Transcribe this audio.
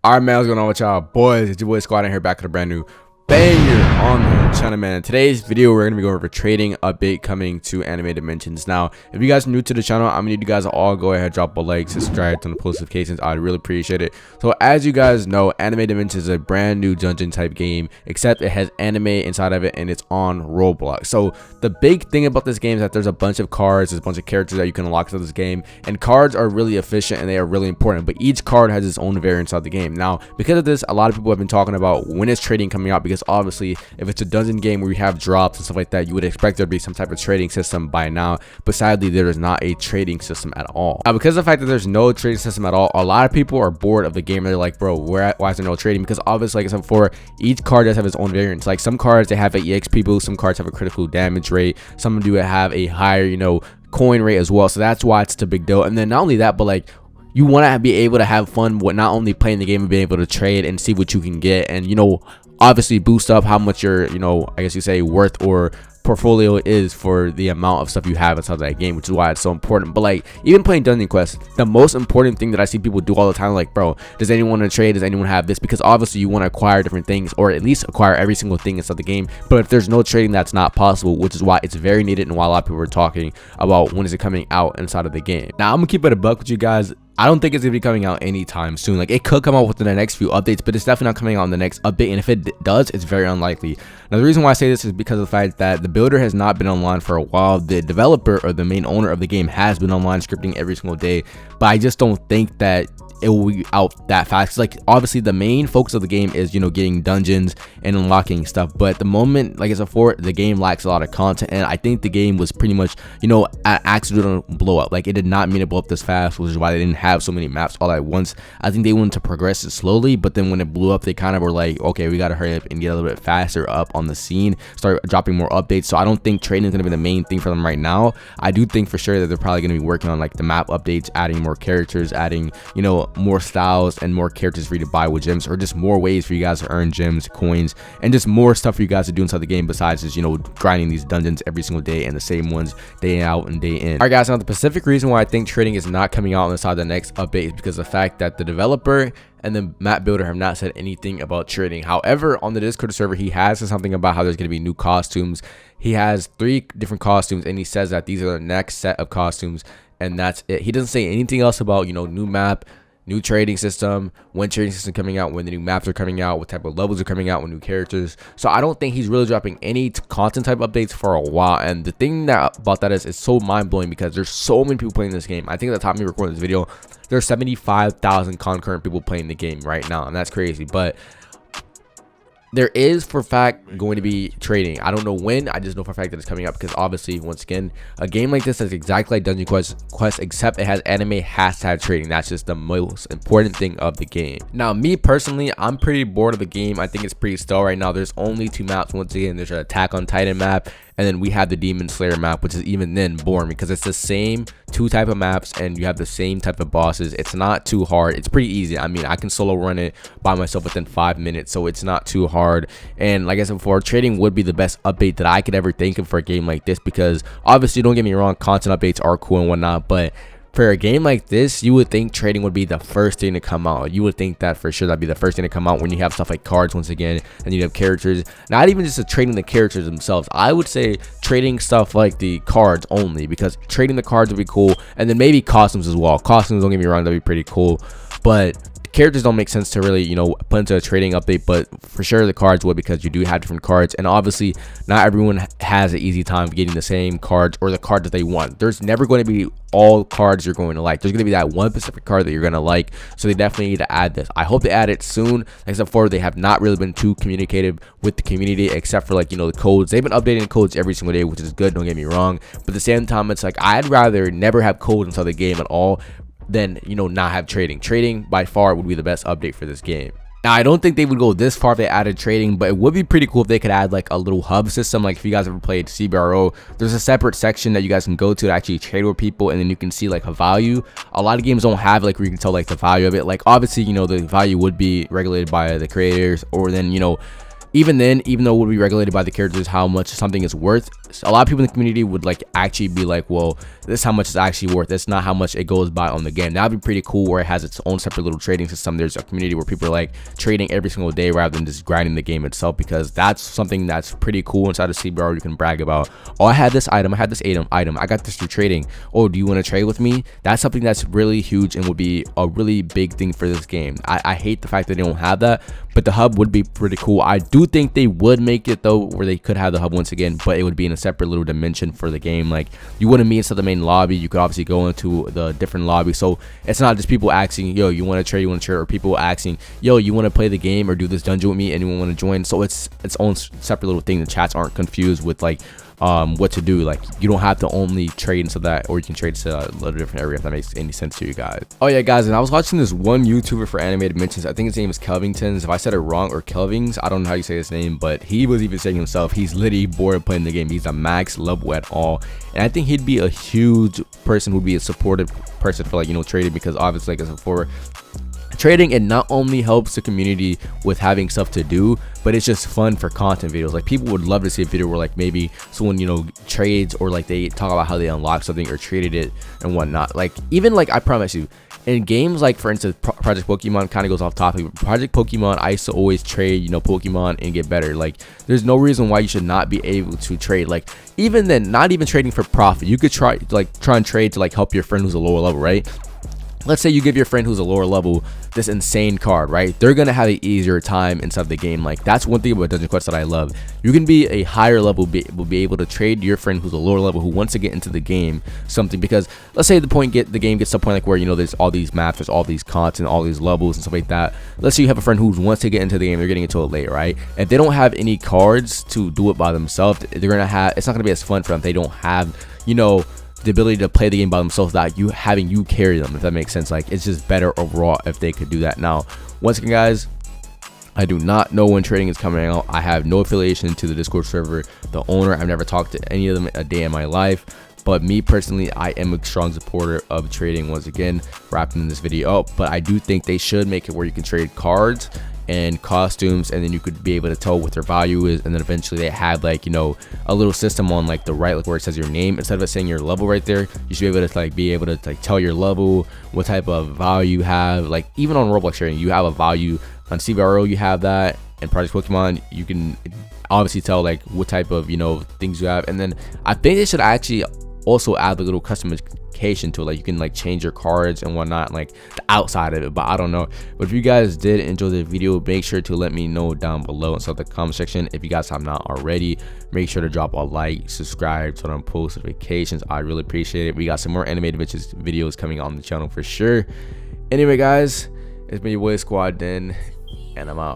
Alright, man, what's going on with y'all boys? It's your boy SquadDen here, back with a brand new banger on the channel, man. In today's video, we're gonna be going over a trading update coming to Anime Dimensions. Now, if you guys are new to the channel, I'm gonna need you guys to all go ahead, drop a like, subscribe, turn the post notifications. I'd really appreciate it. So as you guys know, Anime Dimensions is a brand new dungeon type game, except it has anime inside of it and it's on Roblox. So the big thing about this game is that there's a bunch of cards, there's a bunch of characters that you can unlock into this game, and cards are really efficient and they are really important, but each card has its own variant inside the game. Now, because of this, a lot of people have been talking about when is trading coming out, because obviously if it's a dungeon game where you have drops and stuff like that, you would expect there to be some type of trading system by now, but sadly there is not a trading system at all. Now, because of the fact that there's no trading system at all, a lot of people are bored of the game. They're like, bro, why is there no trading? Because obviously, like I said before, each card does have its own variants. Like some cards, they have an EXP boost, some cards have a critical damage rate, some do have a higher coin rate as well. So that's why it's a big deal. And then not only that, but like, you want to be able to have fun with not only playing the game and being able to trade and see what you can get, and obviously boost up how much your I guess you say worth or portfolio is for the amount of stuff you have inside that game, which is why it's so important. But like, even playing dungeon quests, the most important thing that I see people do all the time, like, bro, does anyone want to trade? Does anyone have this? Because obviously you want to acquire different things, or at least acquire every single thing inside the game. But if there's no trading, that's not possible, which is why it's very needed and why a lot of people are talking about when is it coming out inside of the game. Now, I'm gonna keep it a buck with you guys. I don't think it's gonna be coming out anytime soon. Like, it could come out within the next few updates, but it's definitely not coming out in the next update, and if it does, it's very unlikely. Now, the reason why I say this is because of the fact that the builder has not been online for a while. The developer, or the main owner of the game, has been online scripting every single day, but I just don't think that it will be out that fast. Like, obviously the main focus of the game is getting dungeons and unlocking stuff, but at the moment, like I said before, the game lacks a lot of content, and I think the game was pretty much an accidental blow up. Like, it did not mean to blow up this fast, which is why they didn't have so many maps all at once. I think they wanted to progress it slowly, but then when it blew up, they kind of were like, okay, we gotta hurry up and get a little bit faster up on the scene, start dropping more updates. So I don't think trading is gonna be the main thing for them right now. I do think for sure that they're probably gonna be working on like the map updates, adding more characters, adding more styles and more characters for you to buy with gems, or just more ways for you guys to earn gems, coins, and just more stuff for you guys to do inside the game besides just grinding these dungeons every single day and the same ones day out and day in. All right, guys, now the specific reason why I think trading is not coming out inside the next update is because of the fact that the developer and the map builder have not said anything about trading. However, on the Discord server, he has said something about how there's going to be new costumes. He has 3 different costumes, and he says that these are the next set of costumes, and that's it. He doesn't say anything else about new map, new trading system, when trading system coming out, when the new maps are coming out, what type of levels are coming out with new characters. So I don't think he's really dropping any content type updates for a while. And the thing about that is, it's so mind-blowing because there's so many people playing this game. I think at the time of me recording this video, there's 75,000 concurrent people playing the game right now, and that's crazy. But there is for a fact going to be trading. I don't know when, I just know for a fact that it's coming up, because obviously, once again, a game like this is exactly like Dungeon Quest, except it has anime, has to have trading. That's just the most important thing of the game. Now, me personally, I'm pretty bored of the game. I think it's pretty stale right now. There's only 2 maps. Once again, there's an Attack on Titan map, and then we have the Demon Slayer map, which is even then boring because it's the same 2 type of maps and you have the same type of bosses. It's not too hard. It's pretty easy. I mean, I can solo run it by myself within 5 minutes, so it's not too hard. And like I said before, trading would be the best update that I could ever think of for a game like this, because obviously, don't get me wrong, content updates are cool and whatnot, but for a game like this, you would think trading would be the first thing to come out. You would think that for sure that'd be the first thing to come out when you have stuff like cards, once again, and you have characters. Not even just trading the characters themselves. I would say trading stuff like the cards only, because trading the cards would be cool, and then maybe costumes as well. Costumes, don't get me wrong, that'd be pretty cool, but characters don't make sense to really put into a trading update. But for sure the cards would, because you do have different cards, and obviously not everyone has an easy time getting the same cards or the card that they want. There's never going to be all cards you're going to like. There's going to be that one specific card that you're going to like, so they definitely need to add this. I hope they add it soon. Like I said before, they have not really been too communicative with the community, except for the codes. They've been updating codes every single day, which is good, don't get me wrong, but at the same time, it's like, I'd rather never have codes inside the game at all than not have trading. Trading by far would be the best update for this game. Now, I don't think they would go this far if they added trading, but it would be pretty cool if they could add like a little hub system. Like, if you guys ever played CBRO, there's a separate section that you guys can go to actually trade with people, and then you can see like a value. A lot of games don't have like where you can tell like the value of it. Like, obviously, the value would be regulated by the creators, or then even then, even though it would be regulated by the characters how much something is worth, a lot of people in the community would like actually be like, well, this is how much it's actually worth. It's not how much it goes by on the game. That'd be pretty cool, where it has its own separate little trading system. There's a community where people are like trading every single day rather than just grinding the game itself, because that's something that's pretty cool inside of CBR. You can brag about, oh, I had this item, I had this item, I got this through trading. Oh, do you want to trade with me? That's something that's really huge and would be a really big thing for this game. I hate the fact that they don't have that, but the hub would be pretty cool. I do think they would make it though, where they could have the hub once again, but it would be in a separate little dimension for the game. Like, you wouldn't be inside the main lobby. You could obviously go into the different lobby, so it's not just people asking, yo, you want to trade, or people asking, yo, you want to play the game or do this dungeon with me, anyone want to join? So it's its own separate little thing. The chats aren't confused with like what to do. Like, you don't have to only trade into that, or you can trade to a little different area, if that makes any sense to you guys. Oh yeah, guys, and I was watching this one YouTuber for animated mentions. I think his name is Kelvingtons. If I said it wrong, or Kelvings, I don't know how you say his name, but he was even saying himself, he's literally bored of playing the game. He's a max level at all, and I think he'd be a huge person who'd be a supportive person for, like, you know, trading, because obviously, like I said before, trading, it not only helps the community with having stuff to do, but it's just fun for content videos. Like, people would love to see a video where like maybe someone, you know, trades, or like they talk about how they unlocked something or traded it and whatnot. Like, even like, I promise you, in games like, for instance, Project Pokemon, kind of goes off topic, but Project Pokemon, I used to always trade, you know, Pokemon and get better. Like, there's no reason why you should not be able to trade. Like, even then, not even trading for profit, you could try and trade to like help your friend who's a lower level, right? Let's say you give your friend who's a lower level this insane card, right? They're gonna have an easier time inside the game. Like, that's one thing about Dungeon Quest that I love. You can be a higher level, will be able to trade your friend who's a lower level who wants to get into the game something, because let's say the game gets to a point like where, you know, there's all these maps, there's all these content, all these levels and stuff like that. Let's say you have a friend who wants to get into the game, they're getting into it late, right? If they don't have any cards to do it by themselves, they're gonna have, it's not gonna be as fun for them. They don't have, you know, the ability to play the game by themselves without you having you carry them, if that makes sense. Like, it's just better overall if they could do that. Now, once again, guys, I do not know when trading is coming out. I have no affiliation to the Discord server, the owner. I've never talked to any of them a day in my life, but me personally, I am a strong supporter of trading. Once again, wrapping this video up, but I do think they should make it where you can trade cards and costumes, and then you could be able to tell what their value is, and then eventually they had, like, you know, a little system on like the right, like where it says your name, instead of it saying your level right there, you should be able to like tell your level, what type of value you have. Like, even on Roblox trading, you have a value. On CBRO, you have that, and Project Pokemon, you can obviously tell like what type of, you know, things you have. And then I think they should actually also add a little customization to it, like you can like change your cards and whatnot, like the outside of it, but I don't know. But if you guys did enjoy the video, make sure to let me know down below inside the comment section. If you guys have not already, make sure to drop a like, subscribe, turn on post notifications. I really appreciate it. We got some more animated videos coming on the channel for sure. Anyway, guys, it's been your boy SquadDen, and I'm out.